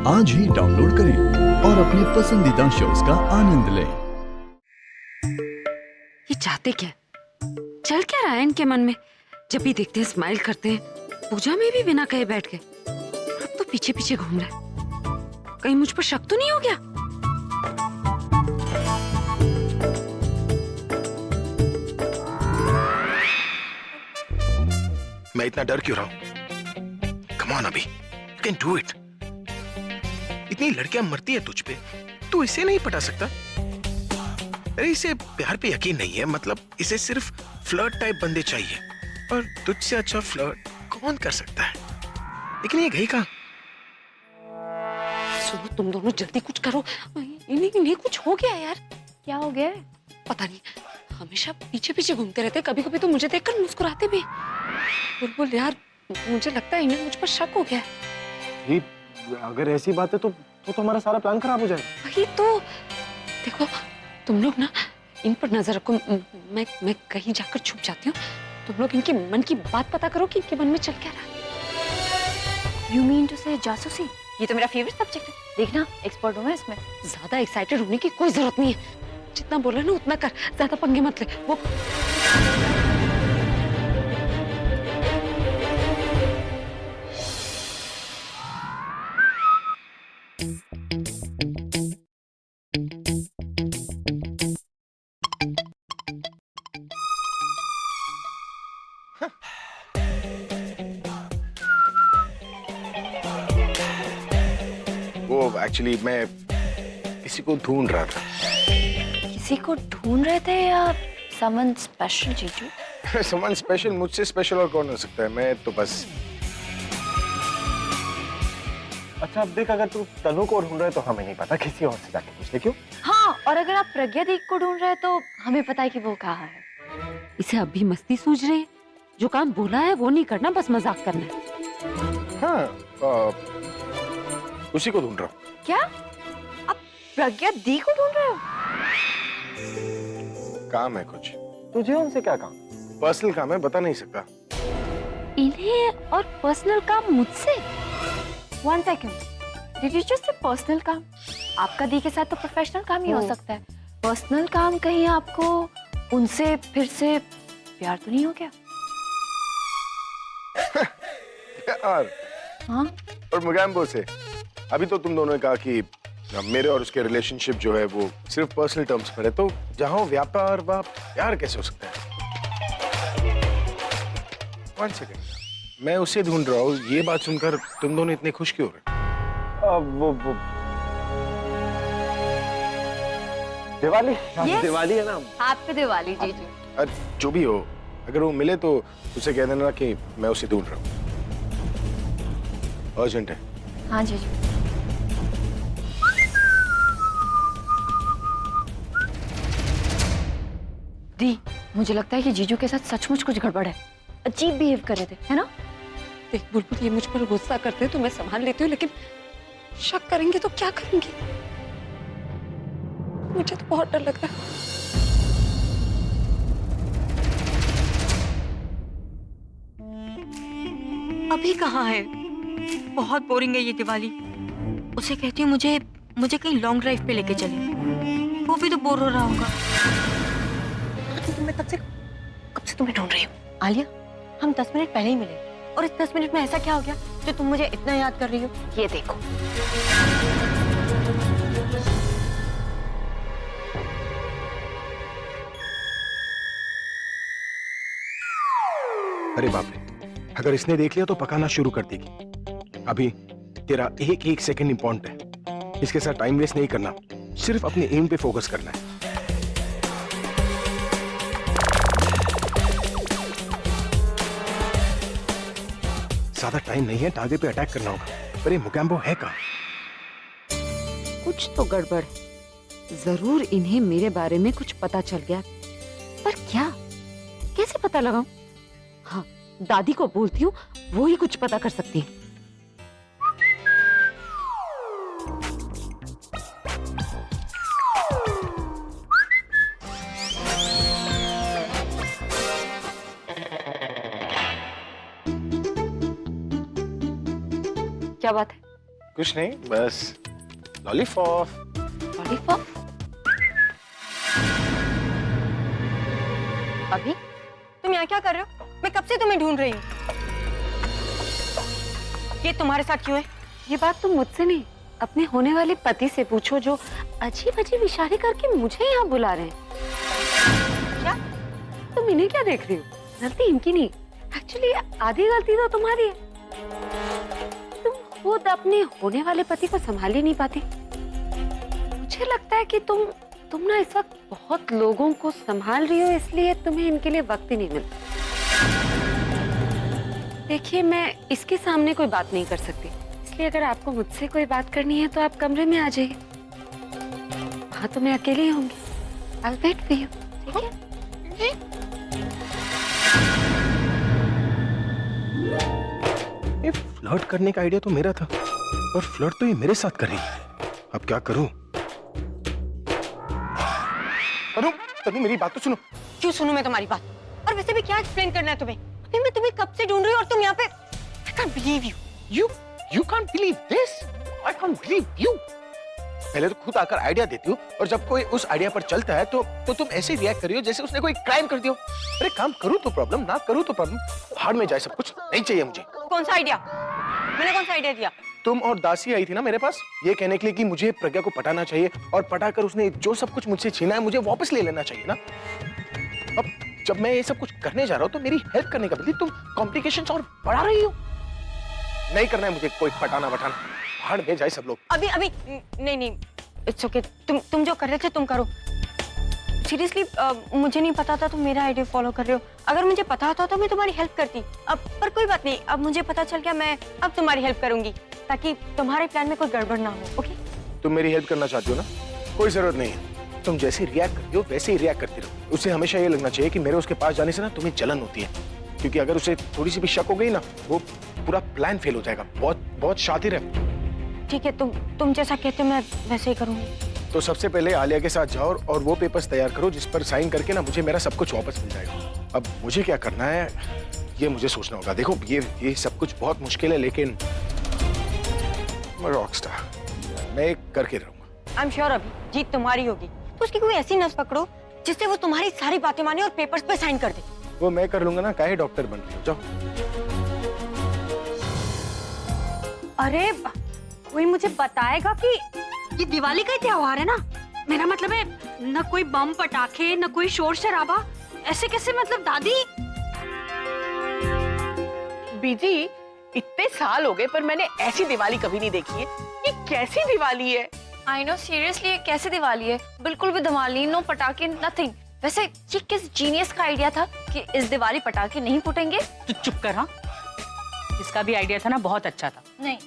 आज ही डाउनलोड करें और अपने पसंदीदा शोज का आनंद लें। ये चाहते क्या? चल क्या रहा है इनके मन में? जब भी देखते हैं स्माइल करते हैं, पूजा में भी बिना कहे बैठ गए। अब तो पीछे पीछे घूम रहा है। कहीं मुझ पर शक तो नहीं हो गया? मैं इतना डर क्यों रहा हूं? कम ऑन अभी, यू कैन डू इट। इतनी लड़कियां मरती है तुझ पे, तू इसे नहीं पटा सकता? अरे इसे प्यार पे यकीन नहीं है, मतलब इसे सिर्फ फ्लर्ट टाइप बंदे चाहिए, और तुझसे अच्छा फ्लर्ट कौन कर सकता है? लेकिन ये गई कहां? सुनो, तुम दोनों जल्दी कुछ करो। इन्हें कुछ हो गया यार। क्या हो गया? पता नहीं, हमेशा पीछे पीछे घूमते रहते। कभी कभी तो मुझे देखकर मुस्कुराते भी। बुलबुल यार, मुझे लगता है इन्हें मुझ पर शक हो गया है। ये अगर ऐसी बात है तो हमारा सारा प्लान खराब हो जाएगा। वही तो। देखो, तुम लोग ना इन पर नजर रखो। मैं कहीं जाकर छुप जाती हूँ। तुम लोग इनके मन की बात पता करो कि इनके मन में चल क्या रहा है। You mean to say जासूसी? ये तो मेरा फेवरेट सब्जेक्ट है। देखना, एक्सपर्ट हूँ मैं इसमें। ज्यादा एक्साइटेड होने की कोई जरूरत नहीं है। जितना बोला ना उतना कर, ज्यादा पंगे मत ले। वो वो एक्चुअली मैं किसी को ढूंढ रहा था। किसी को ढूंढ रहे थे या समन स्पेशल जीजू? Someone special? मुझसे स्पेशल और कौन हो सकता है? मैं तो बस। अच्छा अब देख, अगर तू तनु को ढूंढ रहा है तो हमें नहीं पता, किसी और से जाके पूछ ले। क्यों? हाँ, और अगर आप प्रज्ञा दी को ढूंढ रहे हैं तो हमें पता है कि वो कहाँ है। इसे अभी मस्ती सूझ रही है। जो काम बोला है वो नहीं करना, बस मजाक करना है। हाँ, उसी को ढूंढ रहा हूँ। क्या आप प्रज्ञा दी को ढूंढ रहे हो? काम है कुछ, तुझे उनसे क्या काम? पर्सनल काम है, बता नहीं सकता। इन्हें और पर्सनल काम मुझसे? One second, did you just say personal काम? आपका दी के साथ तो प्रोफेशनल काम ही हो सकता है। पर्सनल काम कहीं आपको उनसे फिर से प्यार तो नहीं हो गया? यार, हाँ, और मुगैम्बो से अभी तो तुम दोनों ने कहा कि मेरे और उसके रिलेशनशिप जो है वो सिर्फ पर्सनल टर्म्स पर है, तो जहां व्यापार वहां प्यार कैसे हो सकता है? वन सेकेंड, मैं उसे ढूंढ रहा हूँ। ये बात सुनकर तुम दोनों इतने खुश क्यों हो रहे? वो दिवाली। Yes. दिवाली है ना। हैप्पी दिवाली जीजू। अरे जो भी हो, अगर वो मिले तो उसे कह देना कि मैं उसे ढूंढ रहा हूँ। अर्जेंट है। हाँ जीजू। दी, मुझे लगता है कि जीजू के साथ सचमुच कुछ गड़बड़ है। अजीब बिहेव कर रहे थे, है ना? देख बुलबुल, ये मुझ पर गुस्सा करते हैं तो मैं संभाल लेती हूँ, लेकिन शक करेंगे तो क्या करेंगे? मुझे तो बहुत डर लग रहा है। अभी कहाँ है? बहुत बोरिंग है ये दिवाली। उसे कहती हूँ मुझे कहीं लॉन्ग ड्राइव पे लेके चले। वो भी तो बोर हो रहा होगा। मैं कब से तुम्हें ढूंढ रही हूँ। आलिया, हम 10 मिनट पहले ही मिले, और इस 10 मिनट में ऐसा क्या हो गया जो तुम मुझे इतना याद कर रही हो? ये देखो। अरे बाप रे, अगर इसने देख लिया तो पकाना शुरू कर देगी। अभी तेरा एक एक सेकंड इंपॉर्टेंट है। इसके साथ टाइम वेस्ट नहीं करना, सिर्फ अपने एम पे फोकस करना है। ज्यादा टाइम नहीं है, टारगेट पे अटैक करना होगा। पर ये मुगैम्बो है कहाँ? कुछ तो गड़बड़ है। जरूर इन्हें मेरे बारे में कुछ पता चल गया, पर क्या, कैसे पता लगाऊं? हाँ, दादी को बोलती हूँ, वो ही कुछ पता कर सकती है। क्या बात है? कुछ नहीं, बस लॉलीपॉप। लॉलीपॉप? अभी तुम यहाँ क्या कर रहे हो? मैं कब से तुम्हें ढूंढ रही हूँ। ये तुम्हारे साथ क्यों है? ये बात तुम मुझसे नहीं, अपने होने वाले पति से पूछो, जो अजीब अजीब इशारे करके मुझे यहाँ बुला रहे हैं। क्या? तुम इन्हें क्या देख रही हो? गलती इनकी नहीं, एक्चुअली आधी गलती तो तुम्हारी है। तुम खुद अपने होने वाले पति को संभाल ही नहीं पाती। मुझे लगता है कि तुम ना इस वक्त बहुत लोगों को संभाल रही हो, इसलिए तुम्हें इनके लिए वक्त ही नहीं मिलता। देखिए, मैं इसके सामने कोई बात नहीं कर सकती, इसलिए अगर आपको मुझसे कोई बात करनी है तो आप कमरे में आ जाइए। हाँ, तो मैं अकेले ही होंगी। I'll wait for you, ठीक है? ये फ्लर्ट करने का आइडिया तो मेरा था, पर फ्लर्ट तो ये मेरे साथ कर रही है। अब क्या करूं? तनु, तनु मेरी बात तो सुनो। क्यों सुनूं मैं तुम्हारी बात? और वैसे भी क्या एक्सप्लेन करना है तुम्हें? अभी मैं तुम्हें कब से ढूंढ रही हूँ और तुम यहाँ पे। I can't believe you. You can't believe this? I can't believe you. पहले तो खुद आकर आइडिया देती हो, और जब कोई उस आइडिया पर चलता है तो तुम ऐसे रिएक्ट कर रही हो जैसे उसने कोई क्राइम कर दिया हो। अरे काम करूं तो प्रॉब्लम, ना करूं तो प्रॉब्लम। भाड़ में जाए सब कुछ, नहीं चाहिए मुझे। कौन सा आइडिया? मैंने कौन सा आइडिया दिया? तुम और दासी आई थी ना मेरे पास, ये कहने के लिए कि मुझे प्रज्ञा को पटाना चाहिए, और पटाकर उसने जो सब कुछ मुझसे छीना है मुझे वापस ले लेना चाहिए ना। अब जब मैं ये सब कुछ करने जा रहा हूँ तो मेरी हेल्प करने का बदले तुम कॉम्प्लिकेशंस और बढ़ा रही हो। नहीं करना है मुझे कोई पटाना वटाना, भाड़ में जाए सब लोग। अभी नहीं, इट्स ओके। तुम जो कर रहे थे तुम करो। सीरियसली मुझे नहीं पता था तुम मेरा आइडिया फॉलो कर रहे हो। अगर मुझे पता होता तो मैं तुम्हारी हेल्प करती। अब पर कोई बात नहीं, अब मुझे पता चल गया, मैं अब तुम्हारी हेल्प करूंगी ताकि तुम्हारे प्लान में कोई गड़बड़ ना हो। ओके? तुम मेरी हेल्प करना चाहती हो ना? कोई जरूरत नहीं है, तुम जैसे रिएक्ट करती हो वैसे ही रिएक्ट करती रहो। उसे हमेशा ये लगना चाहिए कि मेरे उसके पास जाने से ना तुम्हें जलन होती है, क्योंकि अगर उसे थोड़ी सी भी शक हो गई ना, वो पूरा प्लान फेल हो जाएगा। बहुत शातिर है। ठीक है, तुम जैसा कहते हो मैं वैसे ही करूंगी। तो सबसे पहले आलिया के साथ जाओ और वो पेपर्स तैयार करो जिस पर साइन करके ना मुझे मेरा सब कुछ वापस मिल जाएगा। अब मुझे क्या करना है ये मुझे सोचना होगा। देखो ये सब कुछ बहुत मुश्किल है, लेकिन मैं रॉकस्टार, मैं करके रहूंगा। आई एम श्योर अभी जीत तुम्हारी होगी। तो उसकी कोई ऐसी नस पकड़ो जिससे वो तुम्हारी सारी बातें माने और पेपर्स पे साइन कर दे। वो मैं कर लूंगा ना, काहे डॉक्टर बन रही हो? जाओ। अरे कोई मुझे बताएगा कि ये दिवाली का ही त्योहार है ना? मेरा मतलब है, न कोई बम पटाखे, न कोई शोर शराबा, ऐसे कैसे? मतलब दादी। बीजी, इतने साल हो गए पर मैंने ऐसी दिवाली कभी नहीं देखी है। ये कैसी दिवाली है? आई नो, सीरियसली कैसे दिवाली है? बिल्कुल भी धमाल नहीं, नो पटाखे, नथिंग। वैसे ये किस जीनियस का आइडिया था कि इस दिवाली पटाखे नहीं फूटेंगे? तू चुप कर। हाँ, इसका भी आइडिया था ना, बहुत अच्छा था। नहीं,